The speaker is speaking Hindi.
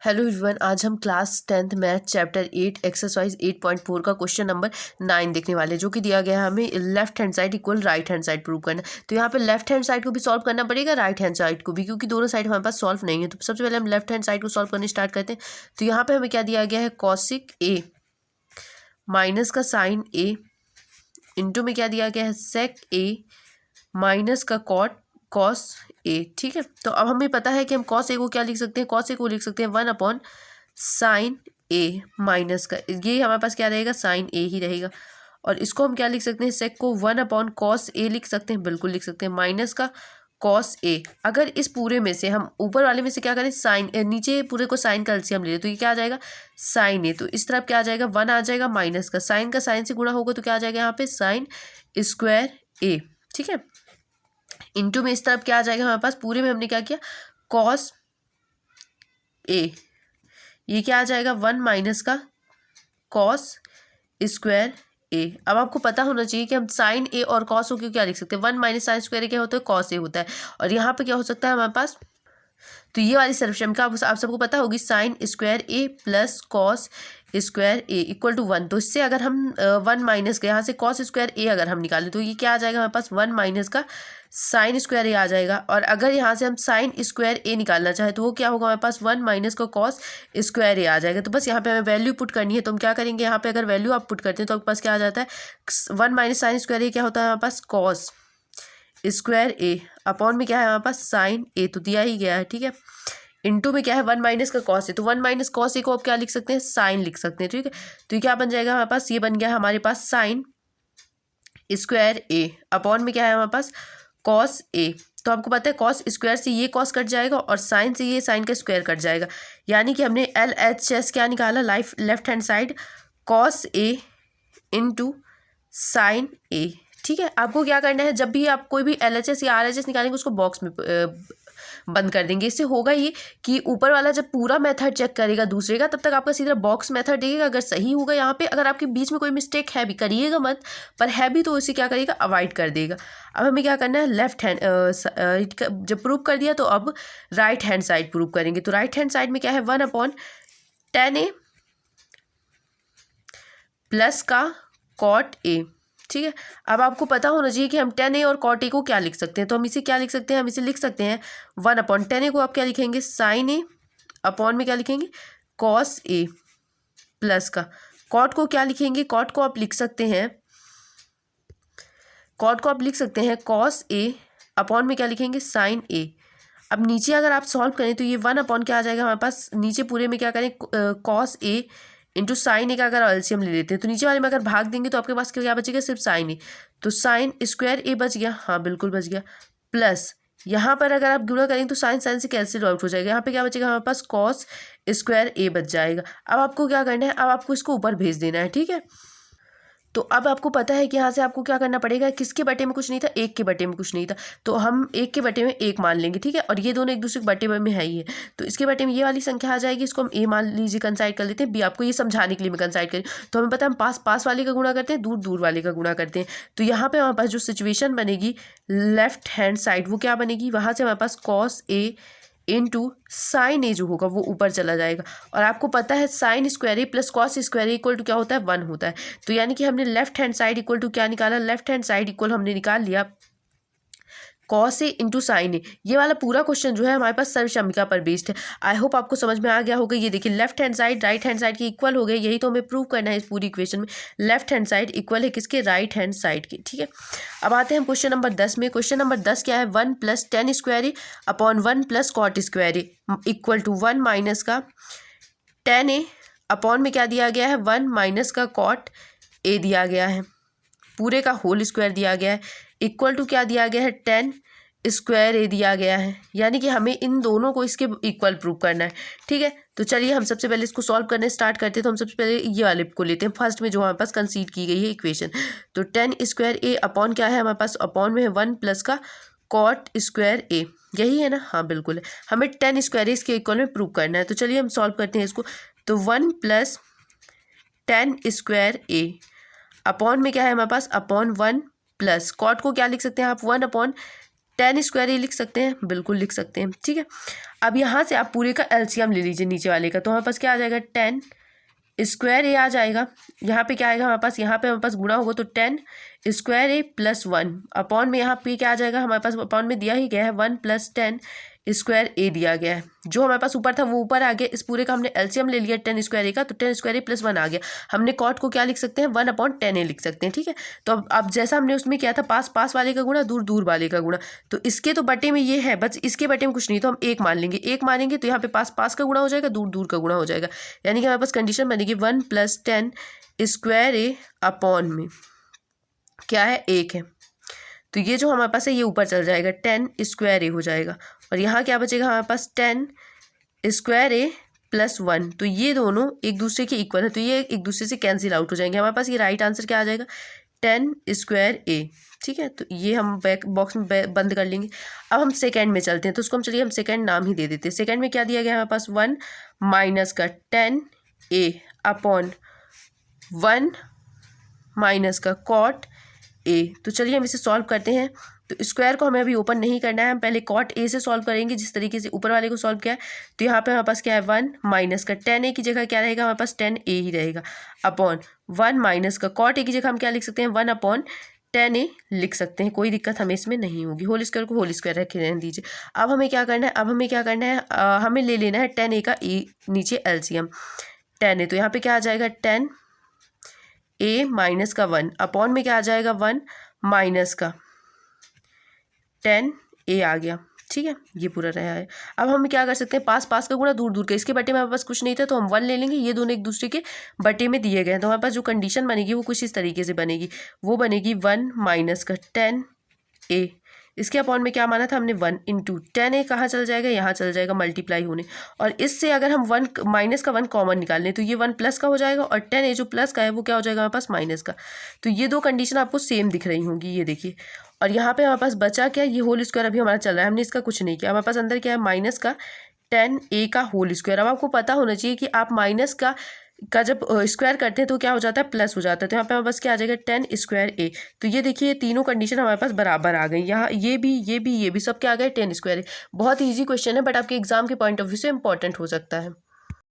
हेलो एवरीवन, आज हम class 10th math chapter 8 exercise 8.4 का क्वेश्चन नंबर 9 देखने वाले हैं, जो कि दिया गया है हमें left hand side equal right hand side prove करना। तो यहाँ पे लेफ्ट हैंड साइड को भी सॉल्व करना पड़ेगा, राइट हैंड साइड को भी, क्योंकि दोनों साइड हमारे पास सॉल्व नहीं है। तो सबसे पहले हम लेफ्ट हैंड साइड को सॉल्व करने स्टार्ट करते हैं। तो यहाँ पे हमें क्या दिया गया है, कॉसिक ए माइनस का साइन ए इंटू में क्या दिया गया है, सेक ए माइनस का कॉस ए। ठीक है, तो अब हमें पता है कि हम कॉस ए को क्या लिख सकते हैं, कॉस ए को लिख सकते हैं 1 साइन ए माइनस का, ये हमारे पास क्या रहेगा, साइन ए ही रहेगा। और इसको हम क्या लिख सकते हैं, सेक को 1 कॉस ए लिख सकते हैं, बिल्कुल लिख सकते हैं, माइनस का कॉस ए। अगर इस पूरे में से हम ऊपर वाले में से क्या करें, साइन नीचे पूरे को साइन का एलसीएम ले लें, तो ये क्या आ जाएगा, साइन ए। तो इस तरफ क्या आ जाएगा, 1 आ जाएगा, माइनस का साइन का साइन से गुणा होगा तो क्या आ जाएगा यहाँ पे, साइन स्क्वायर ए। ठीक है, इंटू में इस तरफ क्या आ जाएगा हमारे पास, पूरे में हमने क्या किया, कॉस ए, ये क्या आ जाएगा, 1 माइनस का कॉस स्क्वायर ए। अब आपको पता होना चाहिए कि हम साइन ए और कॉस को क्या लिख सकते हैं, 1 माइनस साइन स्क्वायर ए क्या होता है, कॉस ए होता है। और यहाँ पे क्या हो सकता है हमारे पास, तो ये वाली सर्वक्षमता आप सबको पता होगी, sine square A plus cos square A equal to 1। तो इससे अगर हम 1 माइनस के यहाँ से कॉस स्क्वायर ए अगर हम निकालें तो ये क्या आ जाएगा हमारे पास, 1 माइनस का साइन स्क्वायर ए आ जाएगा। और अगर यहाँ से हम साइन स्क्वायर ए निकालना चाहें तो वो क्या होगा हमारे पास, 1 माइनस का कॉस स्क्वायर ए आ जाएगा। तो बस यहाँ पे हमें वैल्यू पुट करनी है, तो हम क्या करेंगे, यहाँ पे अगर वैल्यू आप पुट करते हैं तो आपके पास क्या आ जाता है, 1 माइनस साइन स्क्वायर ए क्या होता है हमारे पास, कॉस स्क्वायर ए अपॉन में क्या है हमारे पास, साइन ए, तो दिया ही गया है। ठीक है, इंटू में क्या है, 1 माइनस का कॉस है, तो 1 माइनस कॉस ए को आप क्या लिख सकते हैं, साइन लिख सकते हैं। ठीक है, तो ये क्या बन जाएगा हमारे पास, ये बन गया हमारे पास साइन स्क्वायर ए अपॉन में क्या है हमारे पास, कॉस ए। तो आपको पता है कॉस स्क्वायर से ये कॉस कट जाएगा और साइन से ये साइन का स्क्वायर कट जाएगा, यानी कि हमने LHS क्या निकाला, left hand side cos A into sine ए। ठीक है, आपको क्या करना है, जब भी आप कोई भी LHS या RHS निकालेंगे उसको बॉक्स में बंद कर देंगे। इससे होगा ये कि ऊपर वाला जब पूरा मेथड चेक करेगा दूसरे का, तब तक आपका सीधा बॉक्स मेथड देगा। अगर सही होगा यहाँ पे, अगर आपके बीच में कोई मिस्टेक है भी, करिएगा मत, पर है भी तो उसे क्या करेगा, अवॉइड कर देगा। अब हमें क्या करना है, लेफ्ट हैंड जब प्रूव कर दिया तो अब राइट हैंड साइड प्रूव करेंगे। तो राइट हैंड साइड में क्या है, 1/10 ए प्लस का कॉट ए। ठीक है, अब आपको पता होना चाहिए कि हम 10 ए और कॉट ए को क्या लिख सकते हैं। तो हम इसे क्या लिख सकते हैं, हम इसे लिख सकते हैं 1/10 ए को आप क्या लिखेंगे, साइन ए अपॉन में क्या लिखेंगे, कॉस ए प्लस का कॉट को क्या लिखेंगे, कॉट को आप लिख सकते हैं, कॉस ए अपॉन में क्या लिखेंगे, साइन ए। अब नीचे अगर आप सॉल्व करें तो ये 1 क्या आ जाएगा हमारे पास, नीचे पूरे में क्या करें, कॉस ए इंटू साइन ए का अगर एलसीएम ले लेते हैं तो नीचे वाले में अगर भाग देंगे तो आपके पास क्या बचेगा, सिर्फ साइन ए। तो साइन स्क्वायर ए बच गया, हाँ बिल्कुल बच गया, प्लस यहाँ पर अगर आप गुणा करेंगे तो साइन साइन से कैंसिल आउट हो जाएगा, यहाँ पे क्या बचेगा हमारे पास, कॉस स्क्वायर ए बच जाएगा। अब आपको क्या करना है, अब आपको इसको ऊपर भेज देना है। ठीक है, तो अब आपको पता है कि यहाँ से आपको क्या करना पड़ेगा, किसके बटे में कुछ नहीं था, 1 के बटे में कुछ नहीं था, तो हम 1 के बटे में 1 मान लेंगे। ठीक है, और ये दोनों एक दूसरे के बटे में है ही है, तो इसके बटे में ये वाली संख्या आ जाएगी, इसको हम ए मान लीजिए, कंसाइड कर लेते हैं बी। आपको ये समझाने के लिए मैं कंसाइड करी, तो हमें पता है हम पास पास वाले का गुणा करते हैं, दूर दूर वाले का गुणा करते हैं। तो यहाँ पर हमारे पास जो सिचुएशन बनेगी लेफ्ट हैंड साइड, वो क्या बनेगी, वहाँ से हमारे पास कॉस ए इंटू साइन ए जो होगा वो ऊपर चला जाएगा। और आपको पता है sine square A plus cos square A equal to क्या होता है, 1 होता है। तो यानी कि हमने left hand side equal to क्या निकाला, लेफ्ट हैंड साइड इक्वल हमने निकाल लिया cos A into sine A. ये वाला पूरा क्वेश्चन जो है हमारे पास सर्वसम्मिका पर बेस्ड है। आई होप आपको समझ में आ गया होगा। ये देखिए left hand side right hand side के इक्वल हो गए, यही तो हमें प्रूव करना है इस पूरी इक्वेशन में, लेफ्ट हैंड साइड इक्वल है किसके, राइट हैंड साइड के। ठीक है, अब आते हैं हम क्वेश्चन नंबर 10 में। क्वेश्चन नंबर 10 क्या है, 1 + 10 square A upon 1 + cot square A equal to 1 minus का 10 ए अपॉन में क्या दिया गया है, 1 माइनस का कॉट ए दिया गया है, पूरे का होल स्क्वायर दिया गया है, इक्वल टू क्या दिया गया है, 10 स्क्वायर ए दिया गया है। यानी कि हमें इन दोनों को इसके इक्वल प्रूव करना है। ठीक है, तो चलिए हम सबसे पहले इसको सॉल्व करने स्टार्ट करते हैं। तो हम सबसे पहले ये वाले को लेते हैं, फर्स्ट में जो हमारे पास कंसीड की गई है इक्वेशन। तो 10 स्क्वायर ए अपॉन क्या है हमारे पास, अपॉन में है 1 प्लस का कॉट स्क्वायर ए, यही है ना, हाँ बिल्कुल है। हमें 10 स्क्वायर ए इसके इक्वल में प्रूव करना है। तो चलिए हम सॉल्व करते हैं इसको। तो 1 + 10 स्क्वायर ए अपॉन में क्या है हमारे पास, अपॉन 1 प्लस कॉट को क्या लिख सकते हैं आप, 1/10 10 स्क्वायर ए लिख सकते हैं, बिल्कुल लिख सकते हैं, ठीक है। अब यहाँ से आप पूरे का एलसीएम ले लीजिए नीचे वाले का, तो हमारे पास क्या आ जाएगा 10 स्क्वायर ए आ जाएगा। यहाँ पे क्या आएगा हमारे पास, यहाँ पे हमारे पास गुणा होगा तो 10 स्क्वायर ए प्लस 1 अपॉन में यहाँ पे क्या आ जाएगा, हमारे पास अपॉन में दिया ही गया है 1 + 10 स्क्वायर ए दिया गया है। जो हमारे पास ऊपर था वो ऊपर आ गया, इस पूरे का हमने एलसीएम ले लिया 10 स्क्वायर ए का, तो 10 स्क्वायर ए प्लस 1 आ गया। हमने कॉट को क्या लिख सकते हैं, 1/10 ए लिख सकते हैं, ठीक है। तो अब जैसा हमने उसमें किया था पास पास वाले का गुणा, दूर दूर वाले का गुणा, तो इसके तो बटे में ये है, बस इसके बटे में कुछ नहीं, तो हम एक मान लेंगे। एक मानेंगे तो यहाँ पे पास पास का गुणा हो जाएगा, दूर दूर का गुणा हो जाएगा, यानी कि हमारे पास कंडीशन बनेगी 1 + 10 स्क्वायर ए अपॉन में क्या है 1 है। तो ये जो हमारे पास है ये ऊपर चल जाएगा, 10 स्क्वायर ए हो जाएगा, और यहाँ क्या बचेगा हमारे पास 10 स्क्वायर ए प्लस 1। तो ये दोनों एक दूसरे के इक्वल है, तो ये एक दूसरे से कैंसिल आउट हो जाएंगे। हमारे पास ये राइट आंसर क्या आ जाएगा 10 स्क्वायर ए, ठीक है। तो ये हम बैक बॉक्स में बंद कर लेंगे। अब हम सेकेंड में चलते हैं, तो उसको हम चलिए हम सेकेंड नाम ही दे देते हैं। सेकेंड में क्या दिया गया हमारे पास 1 माइनस का 10 ए अपॉन 1 माइनस का कॉट ए। तो चलिए हम इसे सॉल्व करते हैं। तो स्क्वायर को हमें अभी ओपन नहीं करना है, हम पहले कॉट ए से सॉल्व करेंगे जिस तरीके से ऊपर वाले को सॉल्व किया है। तो यहाँ पे हमारे पास क्या है 1 माइनस का 10 ए की जगह क्या रहेगा हमारे पास 10 ए ही रहेगा, अपॉन 1 माइनस का कॉट ए की जगह हम क्या लिख सकते हैं 1/10 ए लिख सकते हैं, कोई दिक्कत हमें इसमें नहीं होगी। होल स्क्वायर को होल स्क्वायर रखे रहने दीजिए। अब हमें क्या करना है, हमें ले लेना है 10 ए का ए नीचे एलसीएम 10 ए। तो यहाँ पे क्या आ जाएगा 10 ए माइनस का 1 अपॉन में क्या आ जाएगा 1 माइनस का 10 ए आ गया, ठीक है। ये पूरा रहा है। अब हम क्या कर सकते हैं, पास पास का गुणा दूर दूर का, इसके बटे में हमारे पास कुछ नहीं था तो हम 1 ले लेंगे। ये दोनों एक दूसरे के बटे में दिए गए हैं, तो हमारे पास जो कंडीशन बनेगी वो कुछ इस तरीके से बनेगी, वो बनेगी 1 माइनस का 10 ए। इसके अपॉन में क्या माना था हमने 1 × 10 ए कहाँ चल जाएगा, यहाँ चल जाएगा मल्टीप्लाई होने। और इससे अगर हम 1 माइनस का 1 कॉमन निकाल लें तो ये 1 प्लस का हो जाएगा, और 10 ए जो प्लस का है वो क्या हो जाएगा हमारे पास माइनस का। तो ये दो कंडीशन आपको सेम दिख रही होंगी, ये देखिए। और यहाँ पे हमारे पास बचा क्या, ये होल स्क्वायर अभी हमारा चल रहा है, हमने इसका कुछ नहीं किया। हमारे पास अंदर क्या है माइनस का 10 ए का होल स्क्वायर। अब आपको पता होना चाहिए कि आप माइनस का जब स्क्वायर करते हैं तो क्या हो जाता है प्लस हो जाता है। तो यहाँ पे हमारे पास क्या आ जाएगा 10 स्क्वायर ए। तो ये देखिए तीनों कंडीशन हमारे पास बराबर आ गई। यहाँ ये भी सब क्या आ गए 10 स्क्वायर ए। बहुत ईजी क्वेश्चन है, बट आपके एग्जाम के पॉइंट ऑफ व्यू से इंपॉर्टेंट हो सकता है।